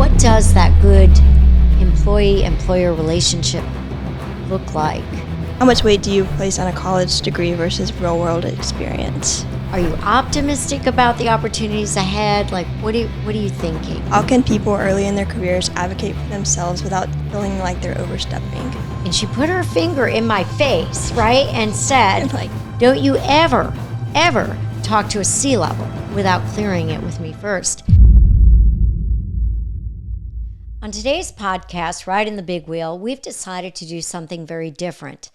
what does that good employee-employer relationship look like? How much weight do you place on a college degree versus real-world experience? Are you optimistic about the opportunities ahead? Like, what are you thinking? How can people early in their careers advocate for themselves without feeling like they're overstepping? And she put her finger in my face, right? And said, Like, don't you ever talk to a C-level without clearing it with me first. On today's podcast, Riding the Big Wheel, we've decided to do something very different.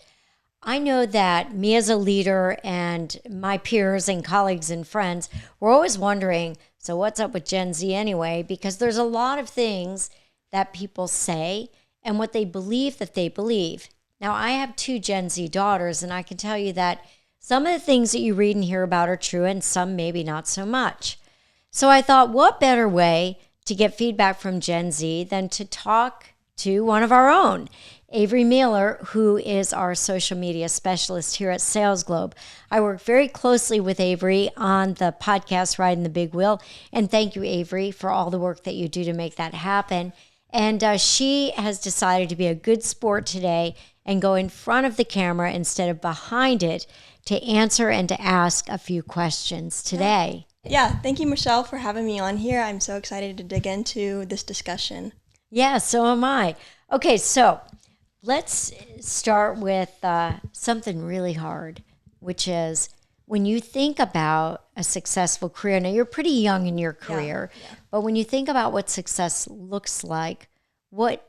I know that me as a leader and my peers and colleagues and friends, we're always wondering, so what's up with Gen Z anyway? Because there's a lot of things that people say and what they believe that they believe. Now, I have 2 Gen Z daughters, and I can tell you that some of the things that you read and hear about are true, and some maybe not so much. So I thought, what better way to get feedback from Gen Z than to talk to one of our own, Avery Mealer, who is our social media specialist here at Sales Globe. I work very closely with Avery on the podcast Riding the Big Wheel, and thank you, Avery, for all the work that you do to make that happen. And she has decided to be a good sport today and go in front of the camera instead of behind it to answer and to ask a few questions today. Yeah, thank you, Michelle, for having me on here. I'm so excited to dig into this discussion. Yeah, so am I. Okay, so let's start with something really hard, which is when you think about a successful career. Now, you're pretty young in your career, but when you think about what success looks like, what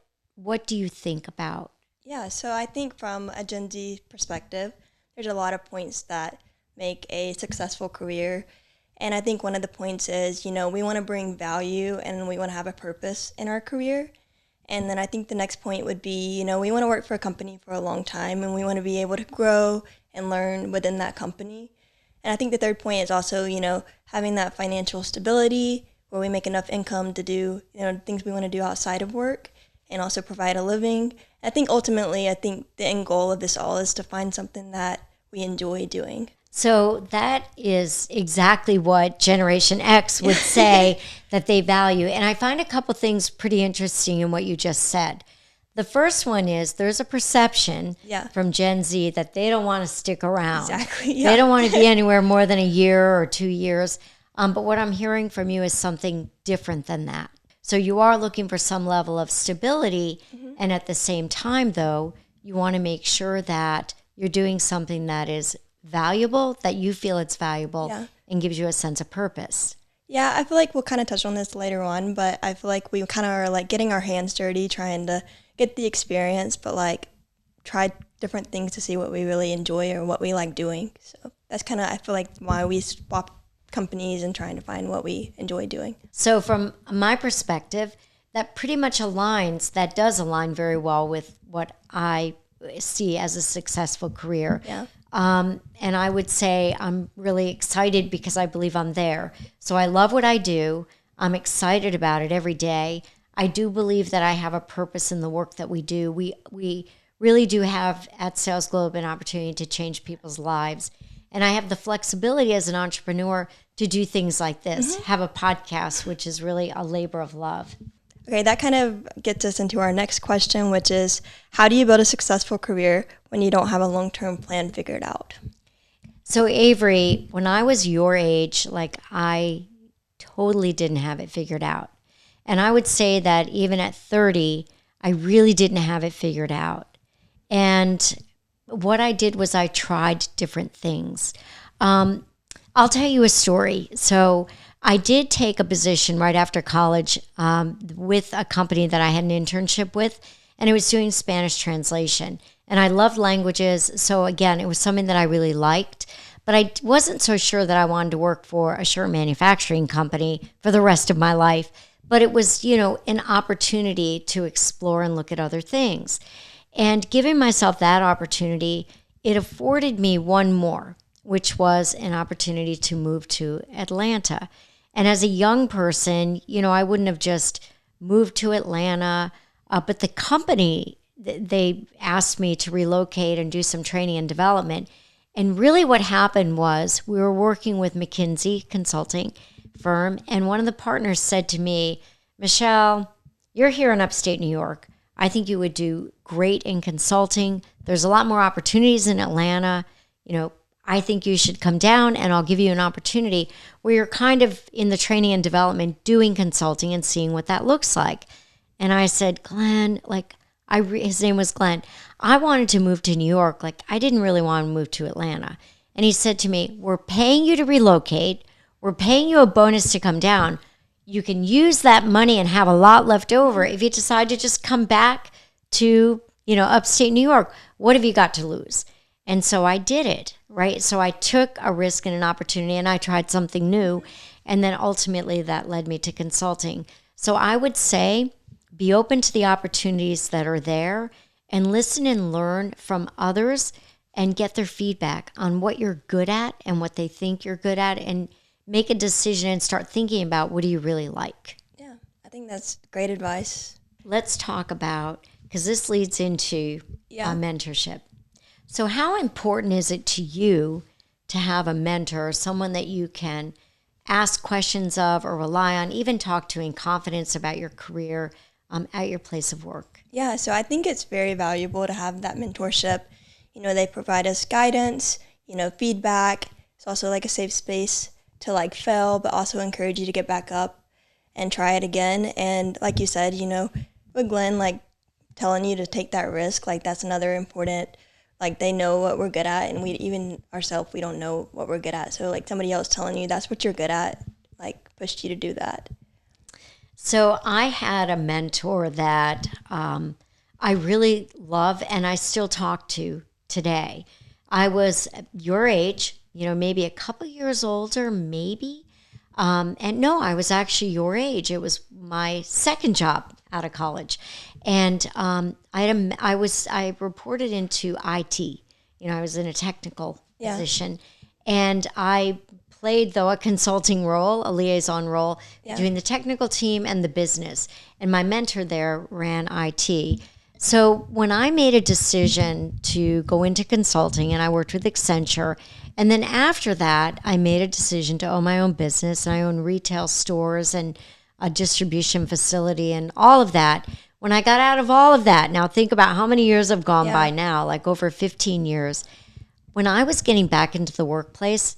do you think about? Yeah, so I think from a Gen Z perspective, there's a lot of points that make a successful career. And I think one of the points is, we want to bring value and we want to have a purpose in our career. And then I think the next point would be, we want to work for a company for a long time and we want to be able to grow and learn within that company. And I think the third point is also, having that financial stability where we make enough income to do, things we want to do outside of work and also provide a living. I think ultimately, the end goal of this all is to find something that we enjoy doing. So that is exactly what Generation X would say that they value. And I find a couple things pretty interesting in what you just said. The first one is there's a perception from Gen Z that they don't want to stick around. Exactly. Yeah. They don't want to be anywhere more than a year or 2 years. But what I'm hearing from you is something different than that. So you are looking for some level of stability. Mm-hmm. And at the same time, though, you want to make sure that you're doing something that is valuable, that you feel it's valuable and gives you a sense of purpose. Yeah, I feel like we'll kind of touch on this later on, but I feel like we kind of are like getting our hands dirty, trying to get the experience, but like try different things to see what we really enjoy or what we like doing. So that's kind of, I feel like, why we swap companies and trying to find what we enjoy doing. So from my perspective, that pretty much does align very well with what I see as a successful career. Yeah. And I would say I'm really excited because I believe I'm there. So I love what I do. I'm excited about it every day. I do believe that I have a purpose in the work that we do. We really do have at Sales Globe an opportunity to change people's lives. And I have the flexibility as an entrepreneur to do things like this, have a podcast, which is really a labor of love. Okay, that kind of gets us into our next question, which is, how do you build a successful career when you don't have a long-term plan figured out? So Avery, when I was your age, I totally didn't have it figured out. And I would say that even at 30, I really didn't have it figured out. And what I did was I tried different things. I'll tell you a story. So I did take a position right after college with a company that I had an internship with, and it was doing Spanish translation. And I loved languages, so again, it was something that I really liked. But I wasn't so sure that I wanted to work for a shirt manufacturing company for the rest of my life. But it was, an opportunity to explore and look at other things. And giving myself that opportunity, it afforded me one more, which was an opportunity to move to Atlanta. And as a young person, I wouldn't have just moved to Atlanta, but the company, they asked me to relocate and do some training and development. And really what happened was we were working with McKinsey Consulting firm, and one of the partners said to me, Michelle, you're here in upstate New York. I think you would do great in consulting. There's a lot more opportunities in Atlanta. I think you should come down and I'll give you an opportunity where you're kind of in the training and development doing consulting and seeing what that looks like. And I said, Glenn, his name was Glenn. I wanted to move to New York. I didn't really want to move to Atlanta. And he said to me, we're paying you to relocate. We're paying you a bonus to come down. You can use that money and have a lot left over if you decide to just come back to, upstate New York. What have you got to lose? And so I did it, right? So I took a risk and an opportunity and I tried something new. And then ultimately that led me to consulting. So I would say be open to the opportunities that are there and listen and learn from others and get their feedback on what you're good at and what they think you're good at, and make a decision and start thinking about, what do you really like? Yeah, I think that's great advice. Let's talk about, because this leads into mentorship. So how important is it to you to have a mentor, someone that you can ask questions of or rely on, even talk to in confidence about your career at your place of work? Yeah, so I think it's very valuable to have that mentorship. They provide us guidance, feedback. It's also like a safe space to fail, but also encourage you to get back up and try it again. And like you said, with Glenn, telling you to take that risk, that's another important, they know what we're good at, and we even ourselves, we don't know what we're good at. So somebody else telling you that's what you're good at, pushed you to do that. So I had a mentor that I really love and I still talk to today. I was your age, maybe a couple years older, maybe. And no, I was actually your age. It was my second job out of college. And I reported into IT. I was in a technical position. And I played, though, a consulting role, a liaison role, between the technical team and the business. And my mentor there ran IT. So when I made a decision to go into consulting, and I worked with Accenture, and then after that, I made a decision to own my own business, and I own retail stores and a distribution facility and all of that. When I got out of all of that, now think about how many years have gone by now, over 15 years. When I was getting back into the workplace,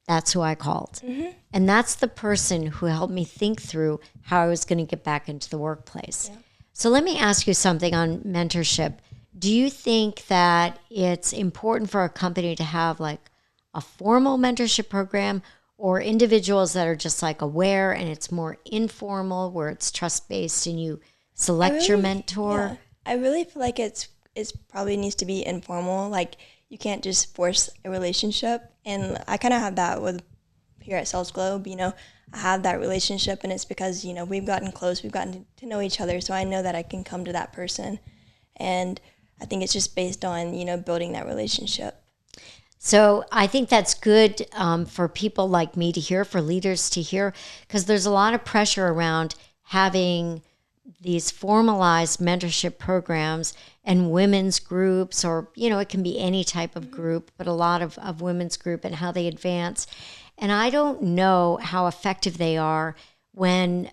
that's who I called. Mm-hmm. And that's the person who helped me think through how I was going to get back into the workplace. Yeah. So let me ask you something on mentorship. Do you think that it's important for a company to have a formal mentorship program, or individuals that are just aware and it's more informal, where it's trust-based and you select your mentor? Yeah, I really feel like it's probably needs to be informal. You can't just force a relationship. And I kind of have that with here at Sales Globe. I have that relationship, and it's because, we've gotten close, we've gotten to know each other, so I know that I can come to that person. And I think it's just based on, building that relationship. So I think that's good for people like me to hear, for leaders to hear, because there's a lot of pressure around having these formalized mentorship programs and women's groups, or, it can be any type of group, but a lot of women's group and how they advance. And I don't know how effective they are when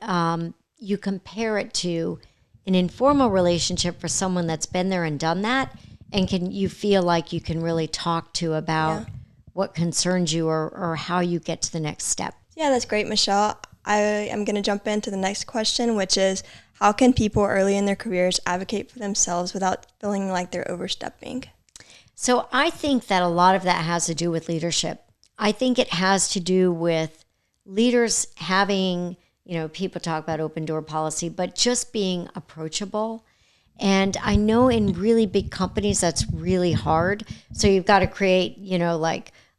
you compare it to an informal relationship for someone that's been there and done that, and you feel like you can really talk to about what concerns you or how you get to the next step. Yeah, that's great, Michelle. I am going to jump into the next question, which is, how can people early in their careers advocate for themselves without feeling like they're overstepping? So I think that a lot of that has to do with leadership. I think it has to do with leaders having, people talk about open door policy, but just being approachable. And I know in really big companies, that's really hard. So you've got to create,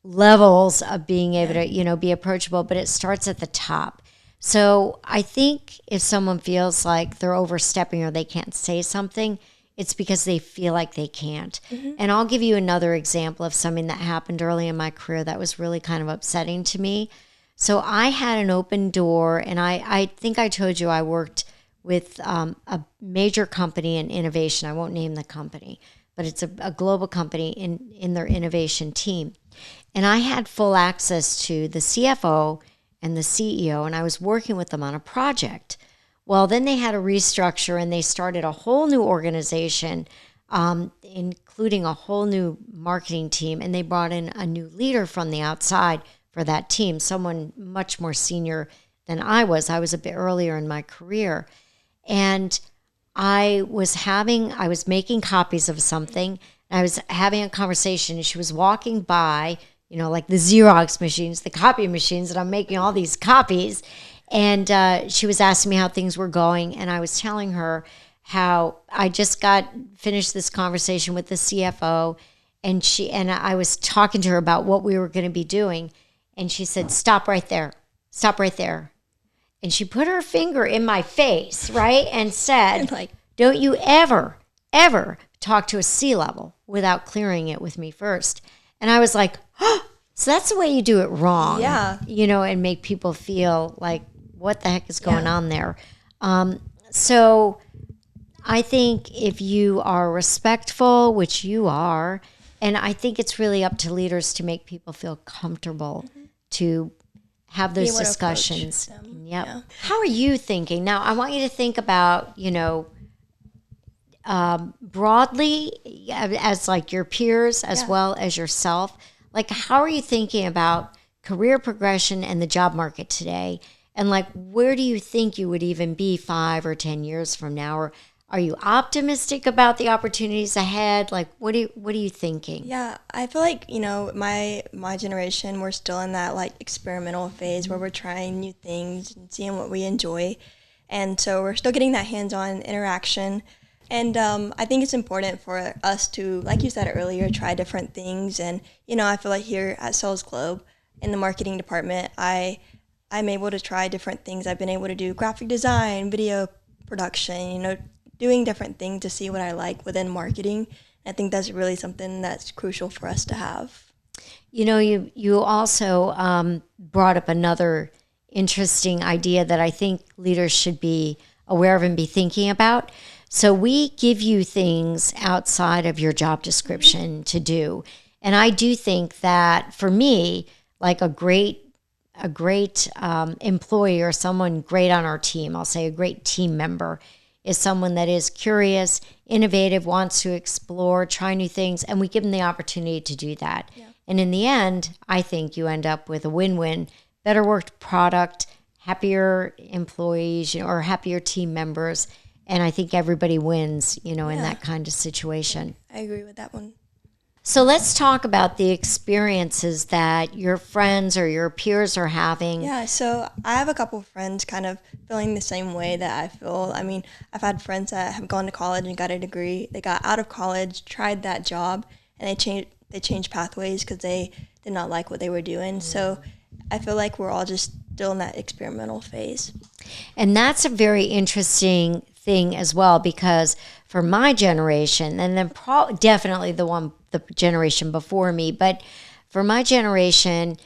levels of being able to, be approachable, but it starts at the top. So I think if someone feels like they're overstepping or they can't say something, it's because they feel like they can't. Mm-hmm. And I'll give you another example of something that happened early in my career that was really kind of upsetting to me. So I had an open door, and I think I told you I worked with a major company in innovation. I won't name the company, but it's a global company in their innovation team. And I had full access to the CFO and the CEO, and I was working with them on a project. Well, then they had a restructure and they started a whole new organization, including a whole new marketing team. And they brought in a new leader from the outside for that team, someone much more senior than I was. I was a bit earlier in my career. And I was making copies of something. And I was having a conversation, and she was walking by, like the Xerox machines, the copy machines, that I'm making all these copies. And she was asking me how things were going. And I was telling her how I just finished this conversation with the CFO. And I was talking to her about what we were going to be doing. And she said, "Stop right there. Stop right there." And she put her finger in my face, right? And said, "Don't you ever, ever talk to a C-level without clearing it with me first." And I was like, "Oh, so that's the way you do it wrong." Yeah. And make people feel like, what the heck is going on there? So I think if you are respectful, which you are, and I think it's really up to leaders to make people feel comfortable to have those discussions. Yep. Yeah. How are you thinking? Now, I want you to think about, broadly as like your peers as well as yourself. Like, how are you thinking about career progression and the job market today? And like, where do you think you would even be 5 or 10 years from now? Or are you optimistic about the opportunities ahead? Like, what are you thinking? Yeah, I feel like, my generation, we're still in that like experimental phase where we're trying new things and seeing what we enjoy. And so we're still getting that hands-on interaction. And I think it's important for us to, like you said earlier, try different things. And, I feel like here at Sales Globe in the marketing department, I'm able to try different things. I've been able to do graphic design, video production, doing different things to see what I like within marketing. I think that's really something that's crucial for us to have. You also brought up another interesting idea that I think leaders should be aware of and be thinking about. So we give you things outside of your job description to do. And I do think that for me, like a great employee or someone great on our team, I'll say a great team member, is someone that is curious, innovative, wants to explore, try new things, and we give them the opportunity to do that. Yeah. And in the end, I think you end up with a win-win, better worked product, happier employees, or happier team members, and I think everybody wins, in that kind of situation. I agree with that one. So let's talk about the experiences that your friends or your peers are having. Yeah, so I have a couple of friends kind of feeling the same way that I feel. I mean, I've had friends that have gone to college and got a degree. They got out of college, tried that job, and they changed pathways because they did not like what they were doing. Mm-hmm. So I feel like we're all just still in that experimental phase. And that's a very interesting thing as well, because for my generation, and then definitely the generation before me, but for my generation,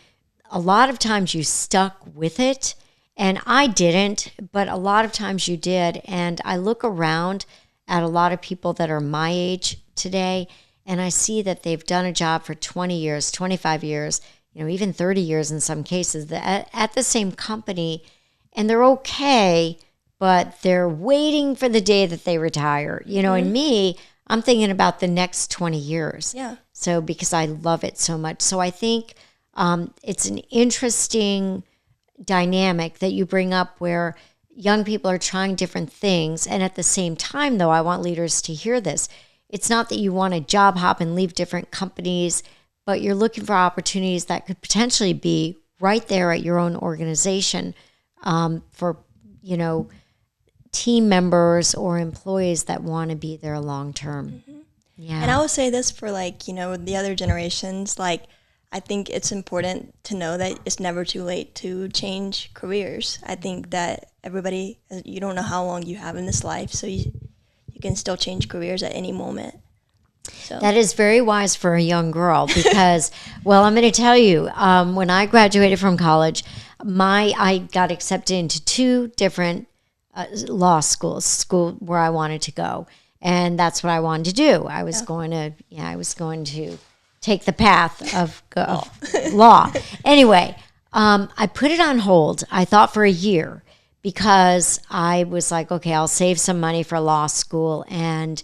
a lot of times you stuck with it, and I didn't, but a lot of times you did. And I look around at a lot of people that are my age today, and I see that they've done a job for 20 years, 25 years, even 30 years in some cases, at the same company, and they're okay, but they're waiting for the day that they retire. And me, I'm thinking about the next 20 years. Yeah. So because I love it so much. So I think it's an interesting dynamic that you bring up where young people are trying different things. And at the same time, though, I want leaders to hear this. It's not that you want to job hop and leave different companies, but you're looking for opportunities that could potentially be right there at your own organization for, team members or employees that want to be there long term. Mm-hmm. Yeah. And I will say this for the other generations, I think it's important to know that it's never too late to change careers. I think that everybody, you don't know how long you have in this life, so you can still change careers at any moment. So. That is very wise for a young girl because, well, I'm going to tell you, when I graduated from college, I got accepted into 2 different law school where I wanted to go. And that's what I wanted to do. I was going to take the path of law. Anyway, I put it on hold, I thought, for a year because I was like, okay, I'll save some money for law school and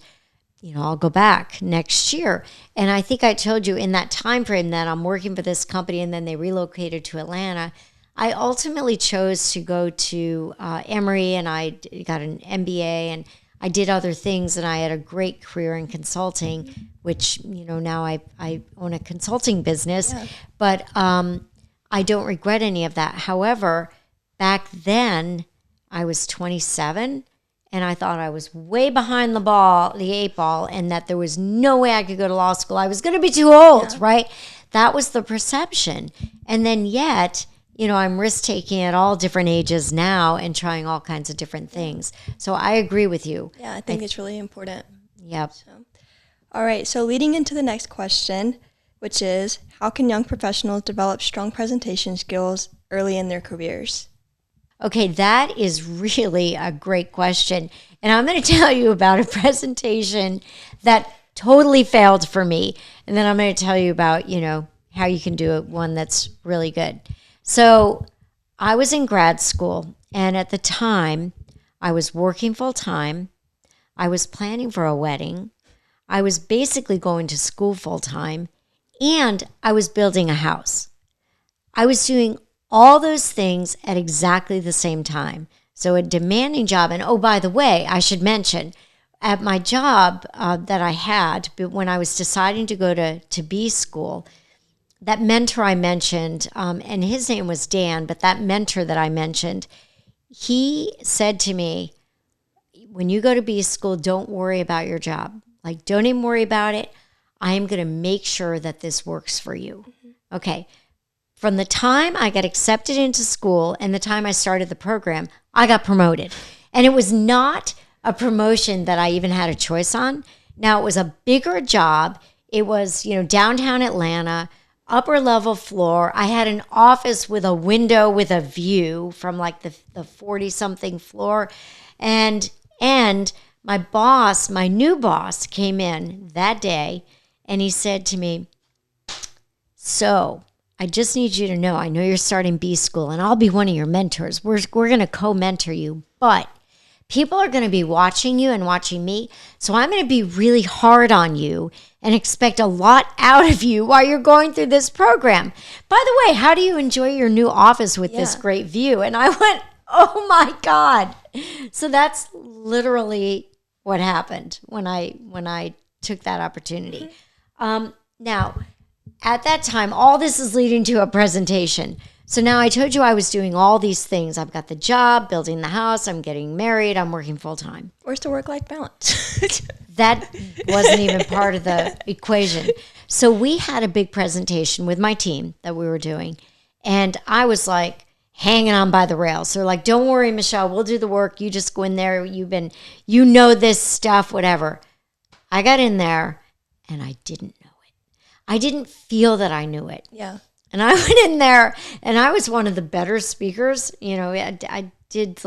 I'll go back next year. And I think I told you in that time frame that I'm working for this company and then they relocated to Atlanta. I ultimately chose to go to Emory, and I got an MBA, and I did other things, and I had a great career in consulting, which, now I own a consulting business. Yeah. But I don't regret any of that. However, back then I was 27, and I thought I was way behind the 8 ball, and that there was no way I could go to law school. I was going to be too old, right? That was the perception. And then yet, I'm risk-taking at all different ages now and trying all kinds of different things. So I agree with you. Yeah, I think it's really important. Yep. All right, so leading into the next question, which is, how can young professionals develop strong presentation skills early in their careers? Okay, that is really a great question. And I'm going to tell you about a presentation that totally failed for me. And then I'm going to tell you about, how you can do one that's really good. So I was in grad school, and at the time, I was working full time. I was planning for a wedding. I was basically going to school full time, and I was building a house. I was doing all those things at exactly the same time. So a demanding job. And oh, by the way, I should mention, at my job that I had when I was deciding to go to B school, that mentor I mentioned, and his name was Dan, but that mentor that I mentioned, he said to me, when you go to B school, don't worry about your job. Like, don't even worry about it. I am going to make sure that this works for you. Mm-hmm. Okay. From the time I got accepted into school and the time I started the program, I got promoted. And it was not a promotion that I even had a choice on. Now, it was a bigger job. It was, downtown Atlanta, upper level floor. I had an office with a window with a view from like the 40-something floor. And my boss, my new boss, came in that day and he said to me, so I just need you to know, I know you're starting B school and I'll be one of your mentors. We're going to co-mentor you, but people are going to be watching you and watching me. So I'm going to be really hard on you and expect a lot out of you while you're going through this program. By the way, how do you enjoy your new office with this great view? And I went, oh my God. So that's literally what happened when I took that opportunity. Now, at that time, all this is leading to a presentation. So now I told you I was doing all these things. I've got the job, building the house, I'm getting married, I'm working full time. Where's the work-life balance? That wasn't even part of the equation. So we had a big presentation with my team that we were doing, and I was like hanging on by the rails. They're like, don't worry, Michelle, we'll do the work. You just go in there. You know this stuff, whatever. I got in there, and I didn't know it. I didn't feel that I knew it. Yeah. And I went in there, and I was one of the better speakers. I did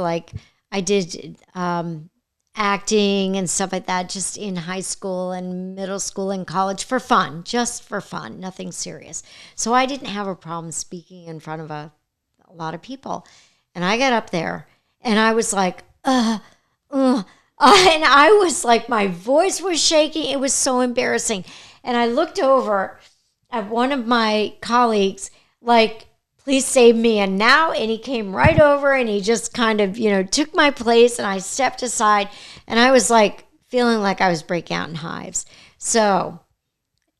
acting and stuff like that just in high school and middle school and college for fun, just for fun, nothing serious. So I didn't have a problem speaking in front of a lot of people. And I got up there, and I was like, and I was like, my voice was shaking. It was so embarrassing. And I looked over at one of my colleagues, like, please save me. And he came right over and he just kind of, took my place, and I stepped aside, and I was like feeling like I was breaking out in hives. So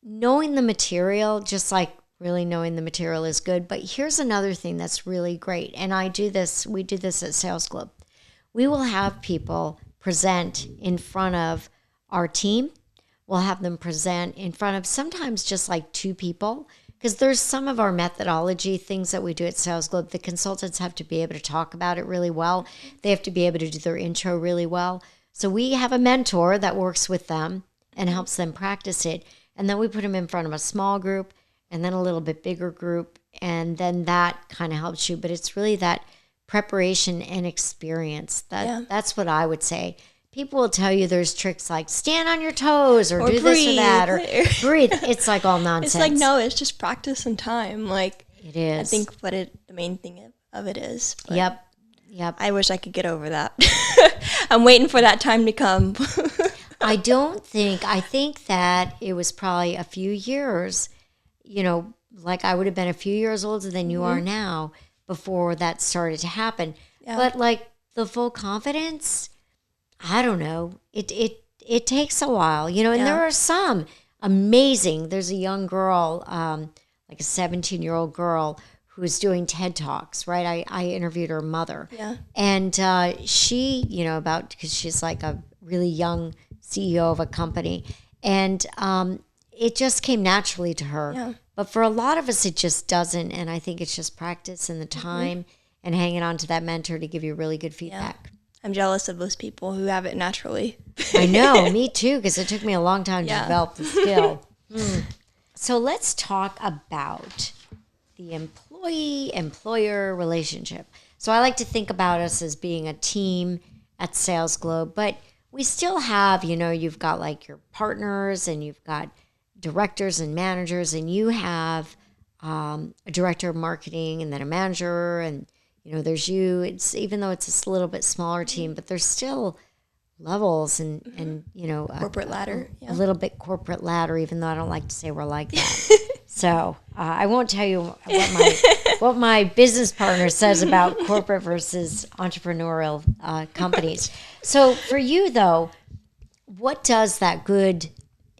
knowing the material, just like really knowing the material is good. But here's another thing that's really great. And we do this at Sales Club. We will have people present in front of our team. We'll have them present in front of sometimes just like 2 people, because there's some of our methodology things that we do at Sales Club. The consultants have to be able to talk about it really well. They have to be able to do their intro really well. So we have a mentor that works with them and helps them practice it. And then we put them in front of a small group and then a little bit bigger group. And then that kind of helps you. But it's really that preparation and experience. That's what I would say. People will tell you there's tricks like stand on your toes or do breathe, this or that or breathe. It's like all nonsense. It's like, no, it's just practice and time. Like, it is. I think the main thing of it is. But. Yep. I wish I could get over that. I'm waiting for that time to come. I think that it was probably a few years, like I would have been a few years older than you are now before that started to happen. Yeah. But like the full confidence, I don't know. It takes a while, and there are some amazing. There's a young girl, like a 17-year-old girl who's doing TED Talks, right? I interviewed her mother. Yeah. And she, because she's like a really young CEO of a company. And it just came naturally to her. Yeah. But for a lot of us, it just doesn't. And I think it's just practice and the time and hanging on to that mentor to give you really good feedback. Yeah. I'm jealous of those people who have it naturally. I know, me too, because it took me a long time to develop the skill. So let's talk about the employee-employer relationship. So I like to think about us as being a team at Sales Globe, but we still have, you've got like your partners and you've got directors and managers, and you have a director of marketing and then a manager, and there's you. It's even though it's a little bit smaller team, but there's still levels and Corporate ladder. A little bit corporate ladder, even though I don't like to say we're like that. So I won't tell you what my business partner says about corporate versus entrepreneurial companies. So for you, though, what does that good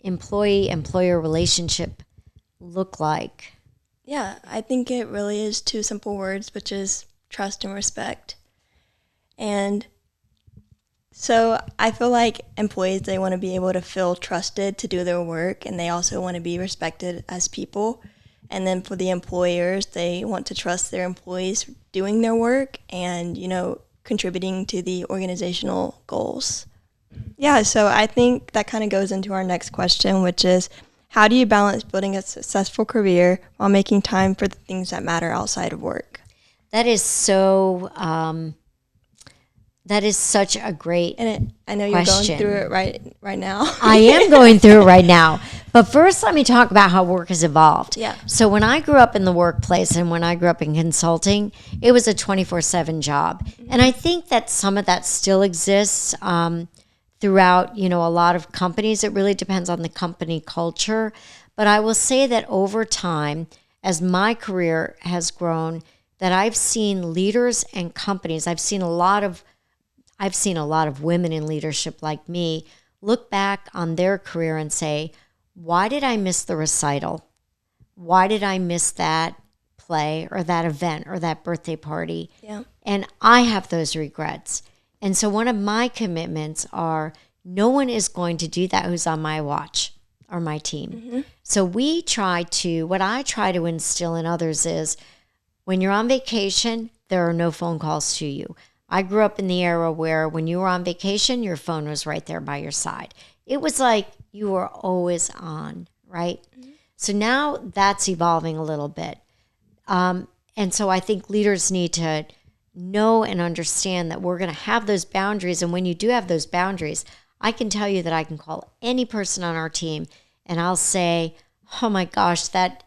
employee-employer relationship look like? Yeah, I think it really is two simple words, which is trust and respect. And so I feel like employees, they want to be able to feel trusted to do their work, and they also want to be respected as people. And then for the employers, they want to trust their employees doing their work and, contributing to the organizational goals. Yeah, so I think that kind of goes into our next question, which is, how do you balance building a successful career while making time for the things that matter outside of work? That is so... that is such a great I know question. You're going through it right now. I am going through it right now. But first, let me talk about how work has evolved. Yeah. So when I grew up in the workplace and when I grew up in consulting, it was a 24/7 job. And I think that some of that still exists throughout, a lot of companies. It really depends on the company culture. But I will say that over time, as my career has grown, that I've seen leaders and companies, I've seen a lot of women in leadership like me look back on their career and say, why did I miss the recital? Why did I miss that play or that event or that birthday party? Yeah. And I have those regrets. And so one of my commitments are no one is going to do that who's on my watch or my team. Mm-hmm. So what I try to instill in others is when you're on vacation, there are no phone calls to you. I grew up in the era where when you were on vacation, your phone was right there by your side. It was like you were always on, right? Mm-hmm. So now that's evolving a little bit. And so I think leaders need to know and understand that we're going to have those boundaries. And when you do have those boundaries, I can tell you that I can call any person on our team and I'll say, oh my gosh, that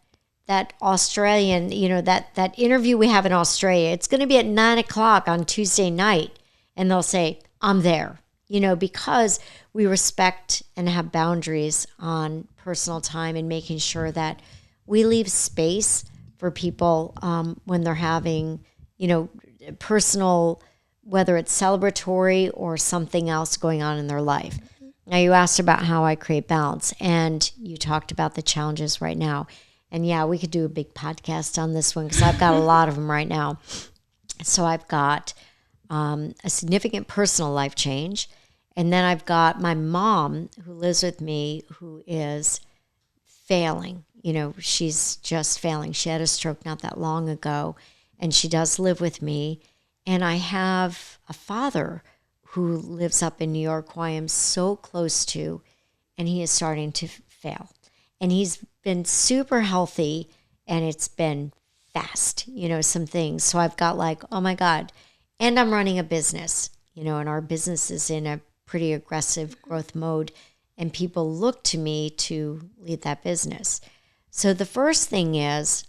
Australian, that interview we have in Australia, it's going to be at 9:00 on Tuesday night. And they'll say, I'm there, because we respect and have boundaries on personal time and making sure that we leave space for people when they're having, personal, whether it's celebratory or something else going on in their life. Mm-hmm. Now, you asked about how I create balance, and you talked about the challenges right now. And yeah, we could do a big podcast on this one because I've got a lot of them right now. So I've got a significant personal life change. And then I've got my mom who lives with me who is failing. She's just failing. She had a stroke not that long ago, and she does live with me. And I have a father who lives up in New York who I am so close to, and he is starting to fail. And he's been super healthy, and it's been fast, some things. So I've got like, oh my God. And I'm running a business, and our business is in a pretty aggressive growth mode, and people look to me to lead that business. So the first thing is,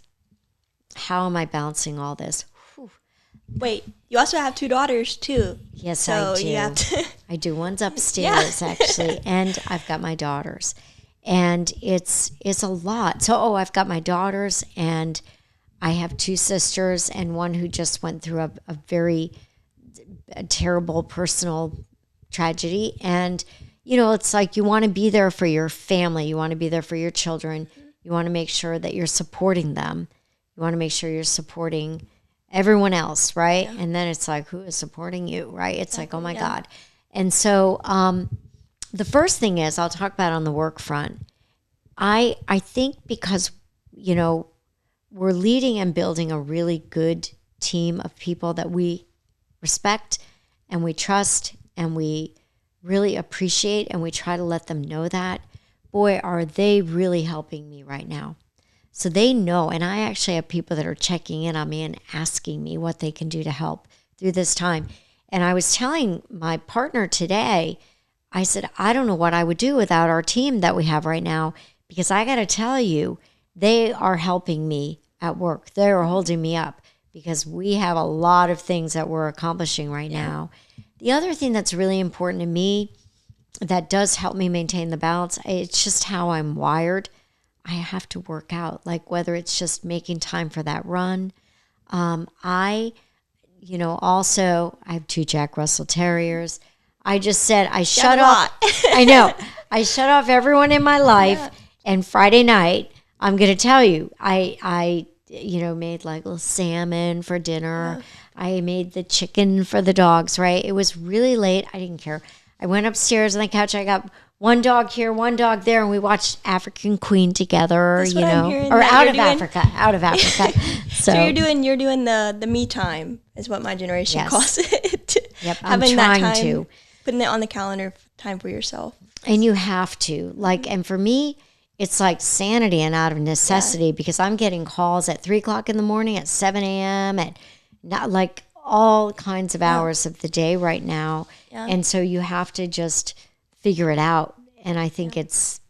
how am I balancing all this? Whew. Wait, you also have 2 daughters too. Yes, So I do. you have to. I do. One's upstairs actually, and I've got my daughters, and it's a lot. So, I've got my daughters, and I have 2 sisters, and one who just went through a very terrible personal tragedy. And it's like you want to be there for your family, you want to be there for your children, you want to make sure that you're supporting them, you want to make sure you're supporting everyone else, right? Yeah. And then it's like, who is supporting you, right? It's like, oh my God. And so the first thing is, I'll talk about on the work front. I think because, we're leading and building a really good team of people that we respect and we trust and we really appreciate, and we try to let them know that. Boy, are they really helping me right now. So they know, and I actually have people that are checking in on me and asking me what they can do to help through this time. And I was telling my partner today, I said, I don't know what I would do without our team that we have right now, because I got to tell you, they are helping me at work. They are holding me up because we have a lot of things that we're accomplishing right now. The other thing that's really important to me that does help me maintain the balance, it's just how I'm wired. I have to work out, like whether it's just making time for that run. I have 2 Jack Russell Terriers. I just said I shut off. I know. I shut off everyone in my life. Yeah. And Friday night, I'm going to tell you, I made like little salmon for dinner. Yeah. I made the chicken for the dogs, right? It was really late. I didn't care. I went upstairs on the couch. I got one dog here, one dog there, and we watched African Queen together, That's what I'm hearing or out of Africa. So you're doing the me time is what my generation calls it. Yep, I'm trying to. Putting it on the calendar, time for yourself. And you have to. And for me, it's like sanity and out of necessity, because I'm getting calls at 3:00 in the morning, at 7 a.m., at not like all kinds of hours of the day right now. Yeah. And so you have to just figure it out. And I think it's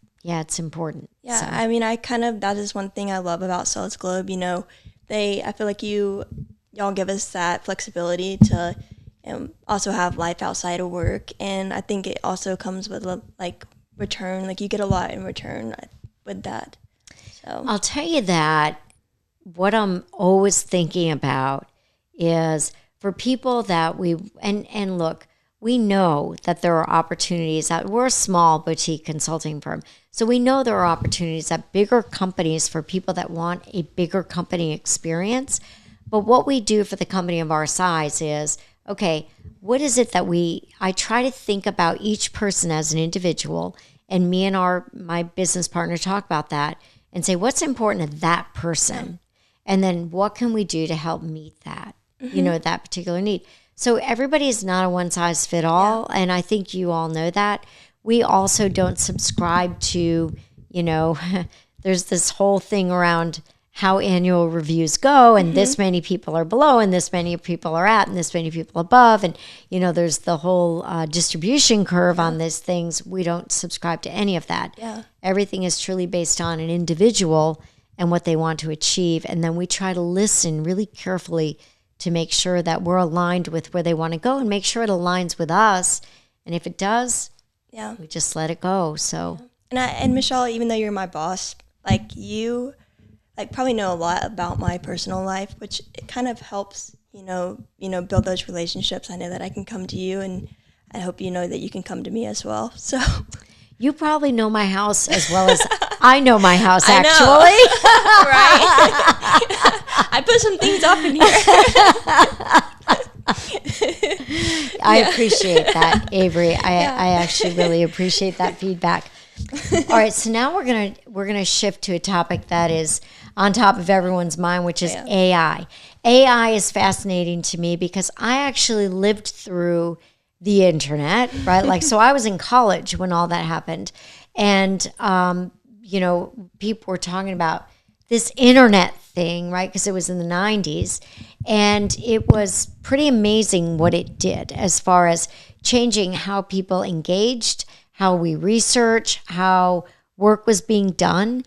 important. Yeah. So. I mean, that is one thing I love about Sales Globe. I feel like y'all give us that flexibility to also have life outside of work. And I think it also comes with return. You get a lot in return with that. So I'll tell you that what I'm always thinking about is for people that and look, we know that there are opportunities we're a small boutique consulting firm. So we know there are opportunities at bigger companies for people that want a bigger company experience. But what we do for the company of our size is, okay, what is it that I try to think about each person as an individual, and me and my business partner talk about that and say, what's important to that person? And then what can we do to help meet that, that particular need? So everybody is not a one-size-fit-all, and I think you all know that. We also don't subscribe to, there's this whole thing around how annual reviews go, and this many people are below, and this many people are at, and this many people above, and, there's the whole distribution curve on these things. We don't subscribe to any of that. Yeah. Everything is truly based on an individual and what they want to achieve, and then we try to listen really carefully to make sure that we're aligned with where they want to go and make sure it aligns with us. And if it does, we just let it go. So, and Michelle, even though you're my boss, you probably know a lot about my personal life, which it kind of helps, build those relationships. I know that I can come to you, and I hope you know that you can come to me as well. So you probably know my house as well as I know my house, actually. Right? I put some things up in here. I appreciate that, Avery. I actually really appreciate that feedback. All right, so now we're gonna shift to a topic that is on top of everyone's mind, which is AI. AI is fascinating to me because I actually lived through the internet, right? So I was in college when all that happened, and people were talking about this internet thing, right? Because it was in the 90s, and it was pretty amazing what it did as far as changing how people engaged, how we research, how work was being done.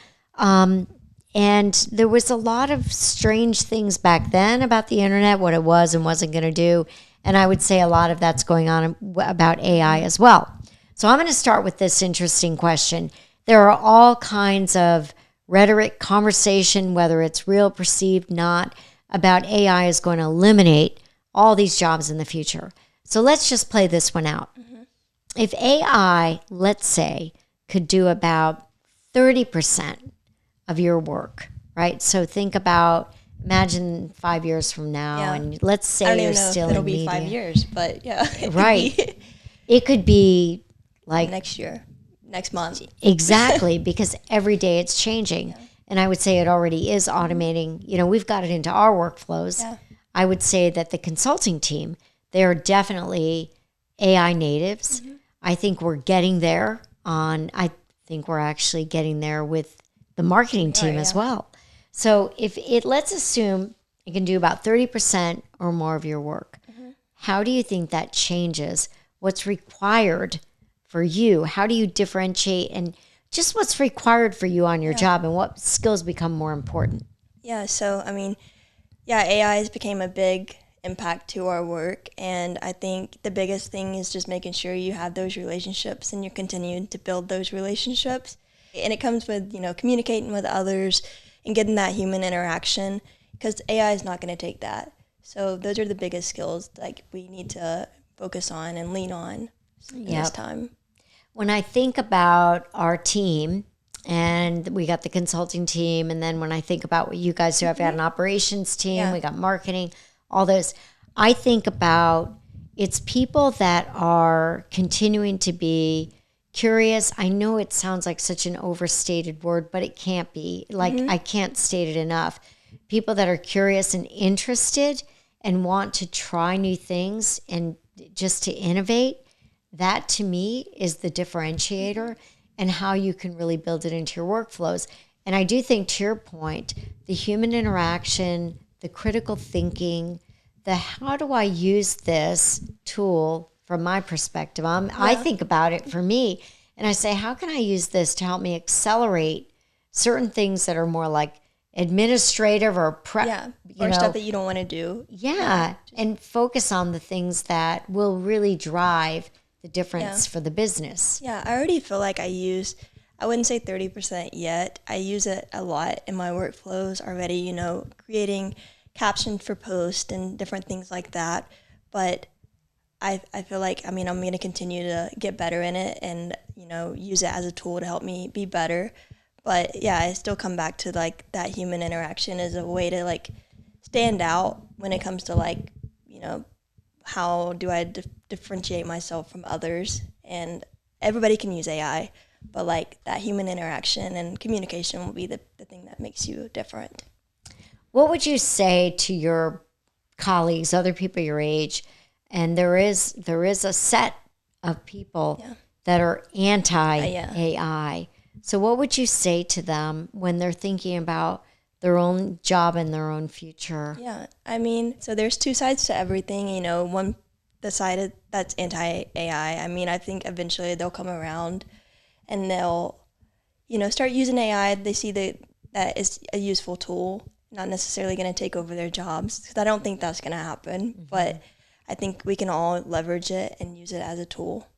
And there was a lot of strange things back then about the internet, what it was and wasn't going to do. And I would say a lot of that's going on about AI as well. So I'm going to start with this interesting question. There are all kinds of rhetoric, conversation, whether it's real, perceived, not, about AI is going to eliminate all these jobs in the future. So let's just play this one out. If AI, let's say, could do about 30% of your work, right? So think about, imagine 5 years from now, and let's say I don't you're even know still if in it'll be media. 5 years, but yeah. Right. It could be like Next year, next month. exactly, because every day it's changing. And I would say it already is automating. You know, we've got it into our workflows. Yeah. I would say that the consulting team, they are definitely AI natives. I think we're getting there I think we're actually getting there with the marketing team as well. So let's assume it can do about 30% or more of your work. How do you think that changes what's required for you? How do you differentiate and just what's required for you on your job and what skills become more important? Yeah, so I mean, AI has become a big impact to our work, and I think the biggest thing is just making sure you have those relationships and you're continuing to build those relationships. And it comes with, communicating with others and getting that human interaction, because AI is not going to take that. So those are the biggest skills like we need to focus on and lean on in this time. When I think about our team, and we got the consulting team, and then when I think about what you guys do, I've got an operations team, we got marketing, all those. I think about it's people that are continuing to be curious. I know it sounds like such an overstated word, but it can't be. Like, I can't state it enough. People that are curious and interested and want to try new things and just to innovate. That to me is the differentiator and how you can really build it into your workflows. And I do think, to your point, the human interaction, the critical thinking, the how do I use this tool from my perspective? I think about it for me and I say, how can I use this to help me accelerate certain things that are more like administrative or stuff that you don't want to do. And focus on the things that will really drive the difference for the business. Yeah, I already feel like I wouldn't say 30% yet. I use it a lot in my workflows already, creating captions for posts and different things like that. But I feel like, I'm going to continue to get better in it and, use it as a tool to help me be better. But yeah, I still come back to like that human interaction as a way to like stand out when it comes to like, how do I differentiate myself from others? And everybody can use AI, but like that human interaction and communication will be the thing that makes you different. What would you say to your colleagues, other people your age? And there is a set of people that are anti-AI. So what would you say to them when they're thinking about their own job and their own future? Yeah, so there's two sides to everything. The side that's anti-AI. I think eventually they'll come around and they'll, start using AI. They see that is a useful tool, not necessarily going to take over their jobs. Because I don't think that's going to happen. But I think we can all leverage it and use it as a tool.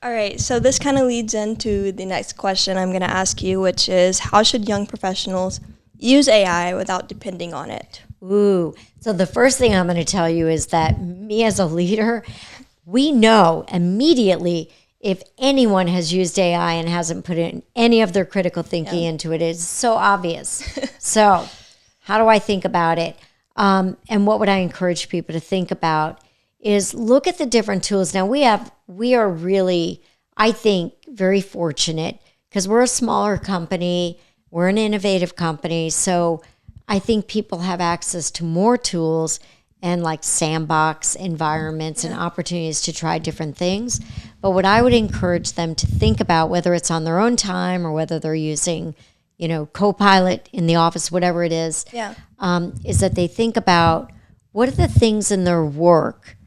All right, so this kind of leads into the next question I'm going to ask you, which is, how should young professionals use AI without depending on it? Ooh, so the first thing I'm going to tell you is that me as a leader, we know immediately if anyone has used AI and hasn't put in any of their critical thinking into it. It's so obvious. So how do I think about it? And what would I encourage people to think about is look at the different tools. Now we are really, I think, very fortunate because we're a smaller company. We're an innovative company. So I think people have access to more tools and like sandbox environments and opportunities to try different things. But what I would encourage them to think about, whether it's on their own time or whether they're using, Copilot in the office, whatever it is that they think about what are the things in their work,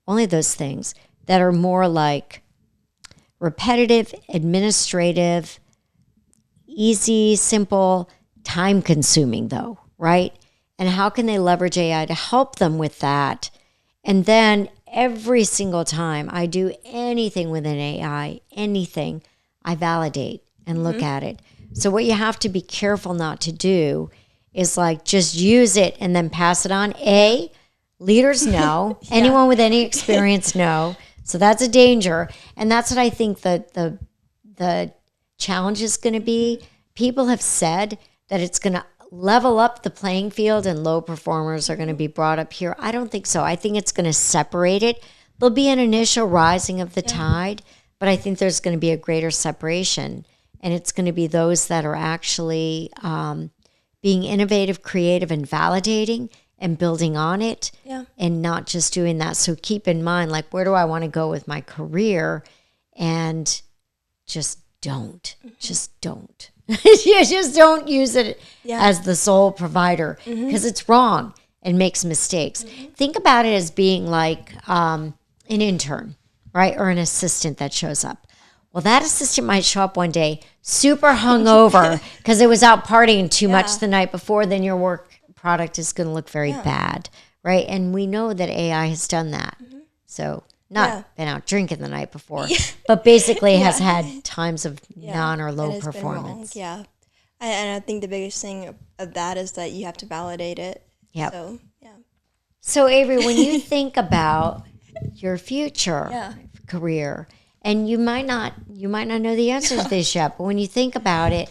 only those things that are more like repetitive, administrative, easy, simple time consuming though, right? And how can they leverage AI to help them with that? And then every single time I do anything with an AI, anything, I validate and look at it. So what you have to be careful not to do is like just use it and then pass it on. Leaders know, anyone with any experience know. So that's a danger. And that's what I think the challenge is going to be. People have said that it's going to level up the playing field and low performers are going to be brought up here. I don't think so. I think it's going to separate it. There'll be an initial rising of the tide, but I think there's going to be a greater separation. And it's going to be those that are actually being innovative, creative, and validating and building on it and not just doing that. So keep in mind, like, where do I want to go with my career? And just don't. Just don't. You just don't use it as the sole provider because it's wrong and makes mistakes. Think about it as being like an intern, right? Or an assistant that shows up. Well, that assistant might show up one day super hungover because it was out partying too much the night before. Then your work product is going to look very bad, right? And we know that AI has done that. So not been out drinking the night before, but basically has had times of non or low performance. And I think the biggest thing of that is that you have to validate it. So Avery, when you think about your future career, and you might not know the answer to this yet, but when you think about it,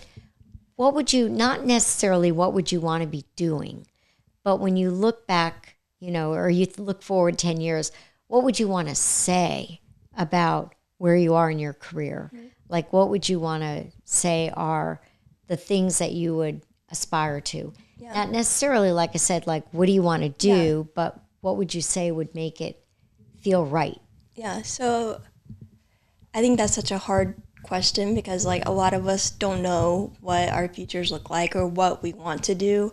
what would you, not necessarily what would you want to be doing, but when you look back, or you look forward 10 years, what would you want to say about where you are in your career? Like, what would you want to say are the things that you would aspire to? Not necessarily, like I said, like, what do you want to do, but what would you say would make it feel right? So I think that's such a hard question because, like, a lot of us don't know what our futures look like or what we want to do.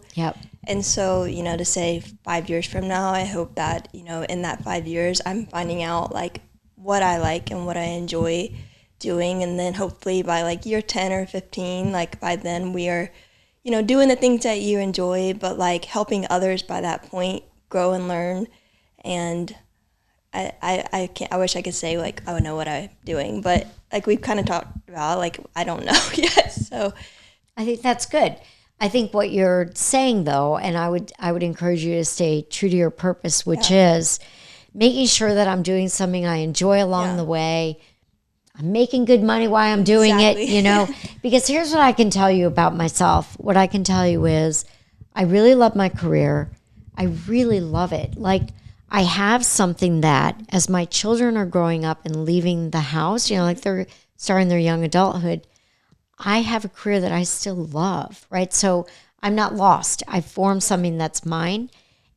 And so, to say 5 years from now, I hope that, in that 5 years, I'm finding out, like, what I like and what I enjoy doing. And then hopefully by, like, year 10 or 15, like, by then we are, doing the things that you enjoy, but, like, helping others by that point grow and learn. And I wish I could say, like, I would know what I'm doing. But, like, we've kind of talked about, like, I don't know yet. So I think that's good. I think what you're saying, though, and I would encourage you to stay true to your purpose, which is making sure that I'm doing something I enjoy along the way. I'm making good money while I'm doing it, because here's what I can tell you about myself. What I can tell you is I really love my career. I really love it. Like, I have something that as my children are growing up and leaving the house, like they're starting their young adulthood, I have a career that I still love, right? So I'm not lost. I formed something that's mine,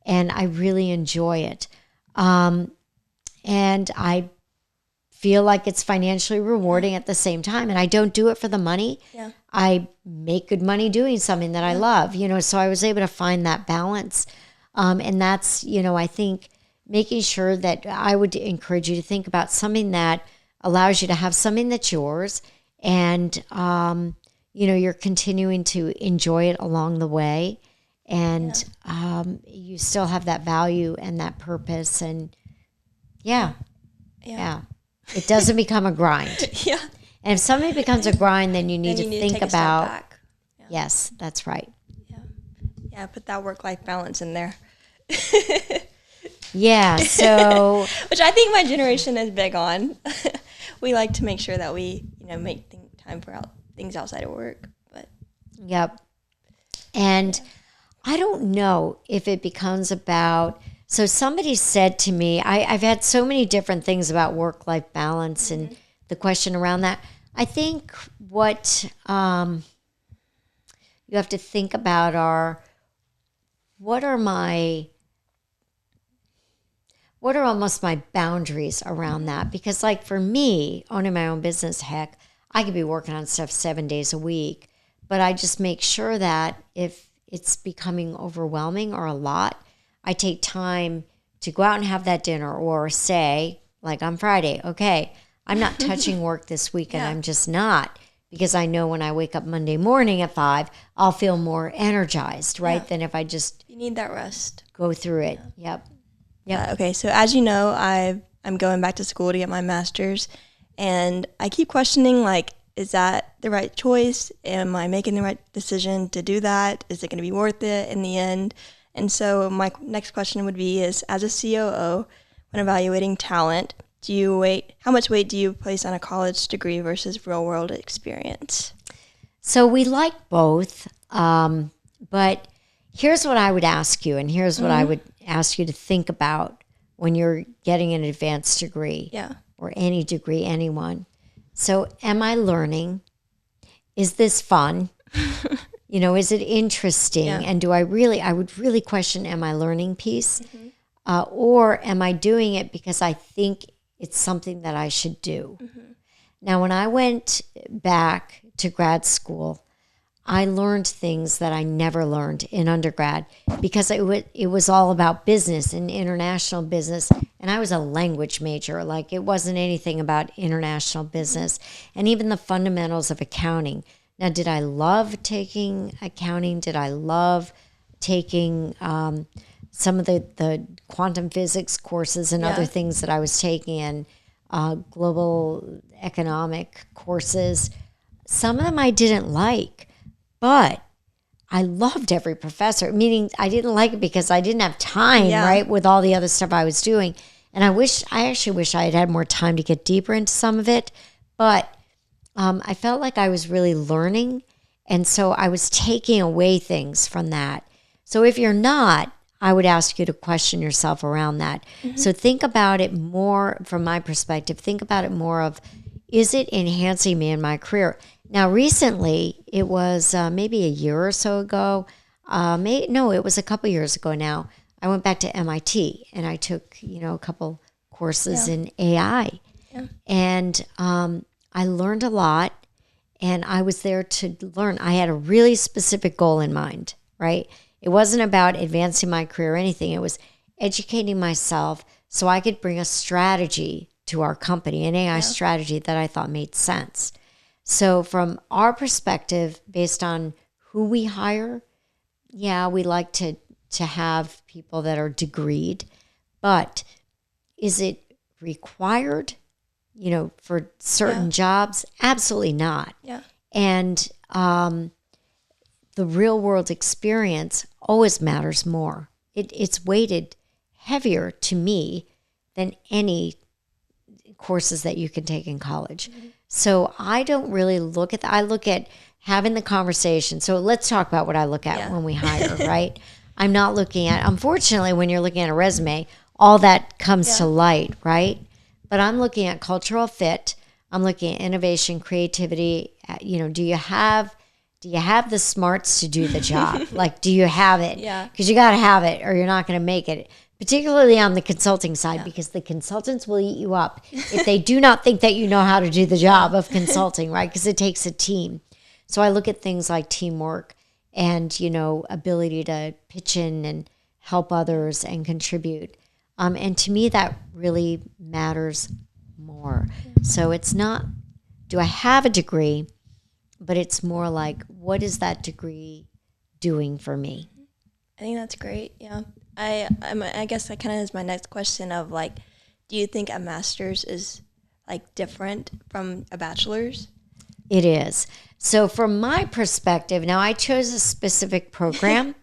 and I really enjoy it. And I feel like it's financially rewarding at the same time. And I don't do it for the money. I make good money doing something that I love, so I was able to find that balance. And that's, I think making sure that I would encourage you to think about something that allows you to have something that's yours. And, you're continuing to enjoy it along the way, and you still have that value and that purpose. And it doesn't become a grind. And if something becomes a grind, then you need to think about, yes, that's right. Put that work-life balance in there. So. Which I think my generation is big on. We like to make sure that we, make time for things outside of work. But and I don't know if it becomes about. So somebody said to me, I've had so many different things about work-life balance and the question around that. I think what you have to think about are what are almost my boundaries around that? Because, like, for me, owning my own business, heck, I could be working on stuff 7 days a week, but I just make sure that if it's becoming overwhelming or a lot, I take time to go out and have that dinner, or say, like on Friday, okay, I'm not touching work this weekend. I'm just not, because I know when I wake up Monday morning at 5, I'll feel more energized, right? Than if I just You need that rest. go through it. Yep. Okay, so as you know, I'm going back to school to get my master's, and I keep questioning, like, is that the right choice? Am I making the right decision to do that? Is it going to be worth it in the end? And so my next question would be is, as a COO, when evaluating talent, how much weight do you place on a college degree versus real world experience? So we like both, but here's what I would ask you, and here's what I would ask you to think about when you're getting an advanced degree or any degree, anyone. So am I learning? Is this fun? Is it interesting? Yeah. And I would really question, am I learning piece? Or am I doing it because I think it's something that I should do? Now, when I went back to grad school, I learned things that I never learned in undergrad because it was all about business and international business. And I was a language major. Like, it wasn't anything about international business and even the fundamentals of accounting. Now, did I love taking accounting? Did I love taking some of the quantum physics courses and other things that I was taking, and global economic courses? Some of them I didn't like, but I loved every professor, meaning I didn't like it because I didn't have time, right, with all the other stuff I was doing. And I actually wish I had had more time to get deeper into some of it, but I felt like I was really learning, and so I was taking away things from that. So if you're not, I would ask you to question yourself around that. So think about it more from my perspective. Think about it more of, is it enhancing me in my career? Now, recently, it was maybe a year or so ago. It was a couple years ago now. I went back to MIT and I took, a couple courses in AI. And I learned a lot, and I was there to learn. I had a really specific goal in mind, right? It wasn't about advancing my career or anything. It was educating myself so I could bring a strategy to our company, an AI strategy that I thought made sense. So from our perspective, based on who we hire, we like to have people that are degreed, but is it required, for certain jobs? Absolutely not. And the real world experience always matters more. It's weighted heavier to me than any courses that you can take in college. So I don't really look at that. I look at having the conversation. So let's talk about what I look at when we hire, right? I'm not looking at, unfortunately, when you're looking at a resume, all that comes to light, right? But I'm looking at cultural fit. I'm looking at innovation, creativity. Do you have the smarts to do the job? Like, do you have it? Because you got to have it or you're not going to make it, particularly on the consulting side, because the consultants will eat you up if they do not think that you know how to do the job of consulting, right? Because it takes a team. So I look at things like teamwork and, ability to pitch in and help others and contribute. And to me, that really matters more. So it's not, do I have a degree? But it's more like, what is that degree doing for me? I think that's great. Yeah. I guess that kind of is my next question of, like, do you think a master's is, like, different from a bachelor's? It is. So from my perspective, now I chose a specific program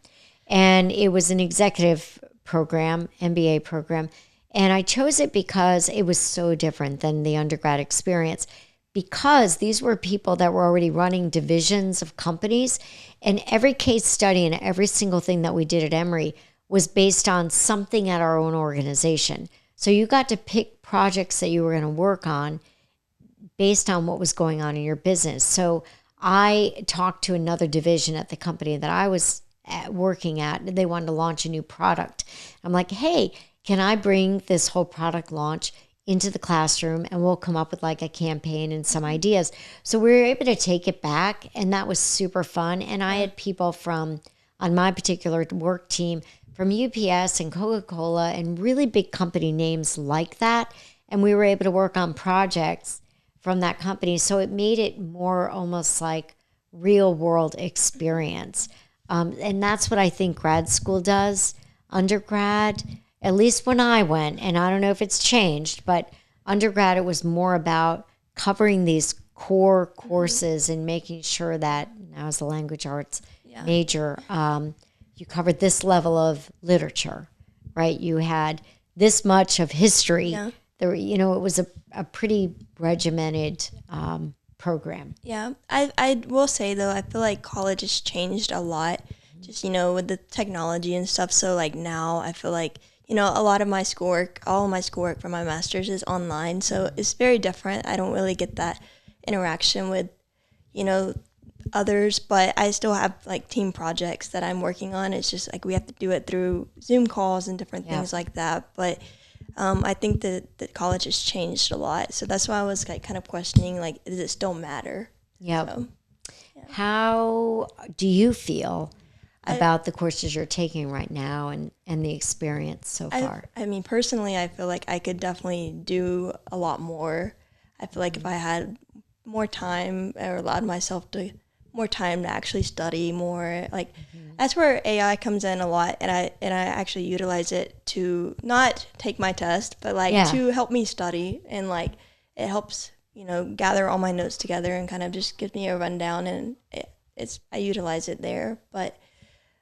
and it was an executive program, MBA program. And I chose it because it was so different than the undergrad experience, because these were people that were already running divisions of companies, and every case study and every single thing that we did at Emory was based on something at our own organization. So you got to pick projects that you were going to work on based on what was going on in your business. So I talked to another division at the company that I was working at, and they wanted to launch a new product. I'm like, hey, can I bring this whole product launch into the classroom, and we'll come up with like a campaign and some ideas. So we were able to take it back, and that was super fun. And I had people on my particular work team from UPS and Coca-Cola and really big company names like that. And we were able to work on projects from that company. So it made it more almost like real world experience. And that's what I think grad school does. Undergrad, at least when I went, and I don't know if it's changed, but undergrad, it was more about covering these core courses and making sure that, now as a language arts major, you covered this level of literature, right? You had this much of history. Yeah. There, it was a pretty regimented program. Yeah. I will say, though, I feel like college has changed a lot, just, with the technology and stuff. So, like, now I feel like, a lot of my schoolwork, all of my schoolwork for my master's is online. So it's very different. I don't really get that interaction with, others, but I still have like team projects that I'm working on. It's just like we have to do it through Zoom calls and different things like that. But I think that college has changed a lot. So that's why I was like kind of questioning, like, does it still matter? Yep. So, How do you feel about the courses you're taking right now and the experience so far? I mean, personally, I feel like I could definitely do a lot more. I feel like if I had more time or allowed myself more time to actually study more, like that's where AI comes in a lot, and I actually utilize it to not take my test, but like to help me study, and like it helps gather all my notes together and kind of just gives me a rundown, and I utilize it there. But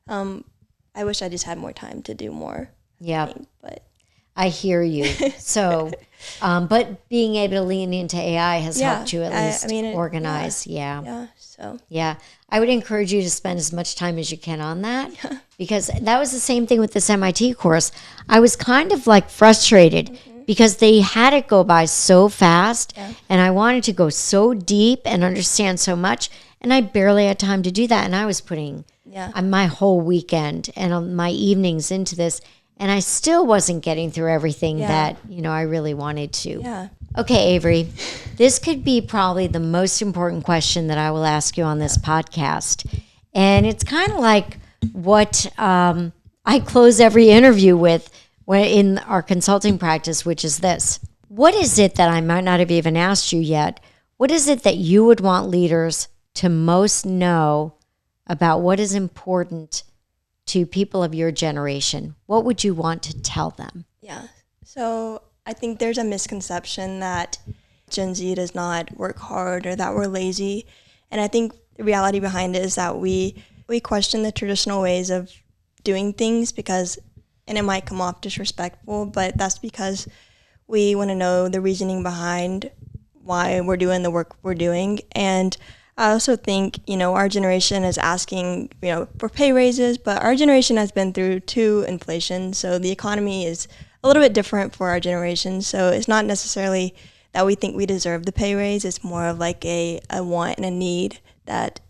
I wish I just had more time to do more. Yeah, but I hear you. So, but being able to lean into AI has helped you at least organize. Yeah. So. Yeah. I would encourage you to spend as much time as you can on that, because that was the same thing with this MIT course. I was kind of like frustrated because they had it go by so fast, and I wanted to go so deep and understand so much, and I barely had time to do that. And I was putting my whole weekend and my evenings into this, and I still wasn't getting through everything that, I really wanted to. Yeah. Okay, Avery, this could be probably the most important question that I will ask you on this podcast. And it's kind of like what I close every interview with in our consulting practice, which is this. What is it that I might not have even asked you yet? What is it that you would want leaders to most know about what is important to people of your generation? What would you want to tell them? Yeah. So I think there's a misconception that Gen Z does not work hard or that we're lazy. And I think the reality behind it is that we question the traditional ways of doing things and it might come off disrespectful, but that's because we want to know the reasoning behind why we're doing the work we're doing. And I also think, our generation is asking, for pay raises, but our generation has been through 2 inflation. So the economy is a little bit different for our generation. So it's not necessarily that we think we deserve the pay raise. It's more of like a want and a need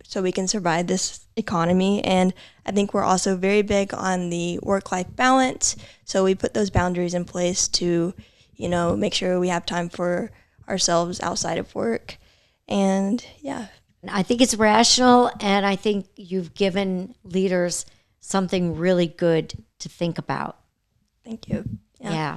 so we can survive this economy. And I think we're also very big on the work-life balance. So we put those boundaries in place to, make sure we have time for ourselves outside of work. And I think it's rational, and I think you've given leaders something really good to think about. Thank you. Yeah.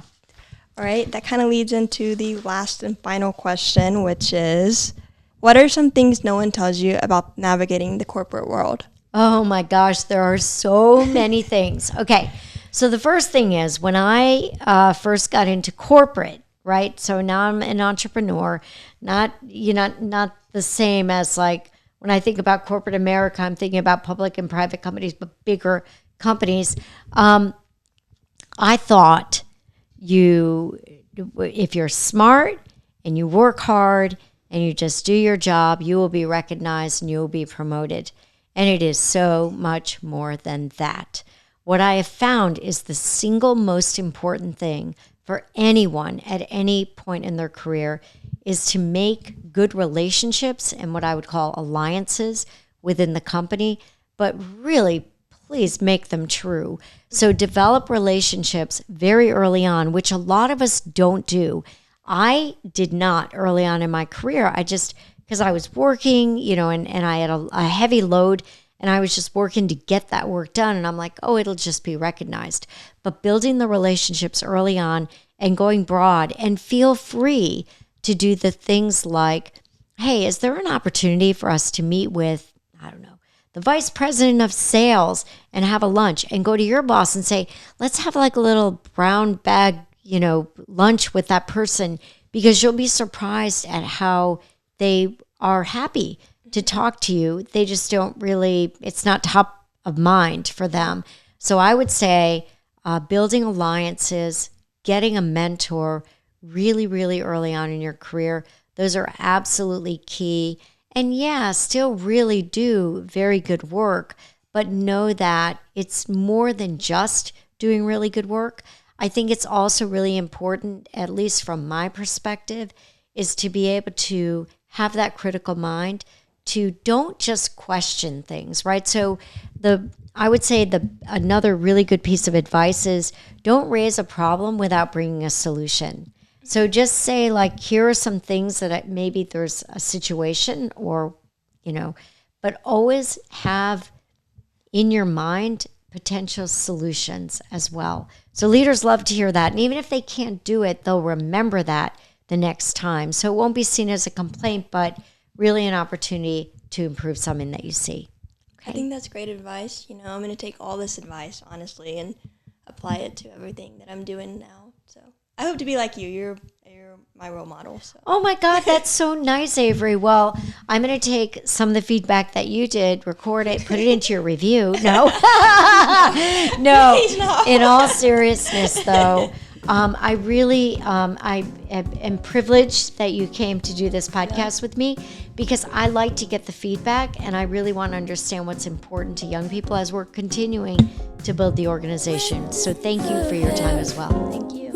All right. That kind of leads into the last and final question, which is, what are some things no one tells you about navigating the corporate world? Oh my gosh, there are so many things. Okay. So the first thing is, when I first got into corporate, right? So now I'm an entrepreneur, not the same as like when I think about corporate America, I'm thinking about public and private companies, but bigger companies. I thought if you're smart and you work hard and you just do your job, you will be recognized and you will be promoted. And it is so much more than that. What I have found is the single most important thing for anyone at any point in their career is to make good relationships and what I would call alliances within the company, but really, please make them true. So develop relationships very early on, which a lot of us don't do. I did not early on in my career. Because I was working, and I had a heavy load, and I was just working to get that work done. And I'm like, oh, it'll just be recognized. But building the relationships early on and going broad, and feel free to do the things like, hey, is there an opportunity for us to meet with, I don't know, the vice president of sales and have a lunch, and go to your boss and say, let's have like a little brown bag, lunch with that person, because you'll be surprised at how they are happy to talk to you. They just don't really, it's not top of mind for them. So I would say building alliances, getting a mentor really, really early on in your career, those are absolutely key. And yeah, still really do very good work, but know that it's more than just doing really good work. I think it's also really important, at least from my perspective, is to be able to have that critical mind, to don't just question things, right? So I would say another really good piece of advice is don't raise a problem without bringing a solution. So just say, like, here are some things that maybe there's a situation, or, but always have in your mind potential solutions as well. So leaders love to hear that. And even if they can't do it, they'll remember that the next time. So it won't be seen as a complaint, but really an opportunity to improve something that you see. I think that's great advice. I'm going to take all this advice, honestly, and apply it to everything that I'm doing now. So I hope to be like you. You're my role model. So. Oh my God, that's so nice, Avery. Well, I'm going to take some of the feedback that you did, record it, put it into your review. No, no. In all seriousness, though, I really I am privileged that you came to do this podcast with me, because I like to get the feedback, and I really want to understand what's important to young people as we're continuing to build the organization. So thank you for your time as well. Thank you.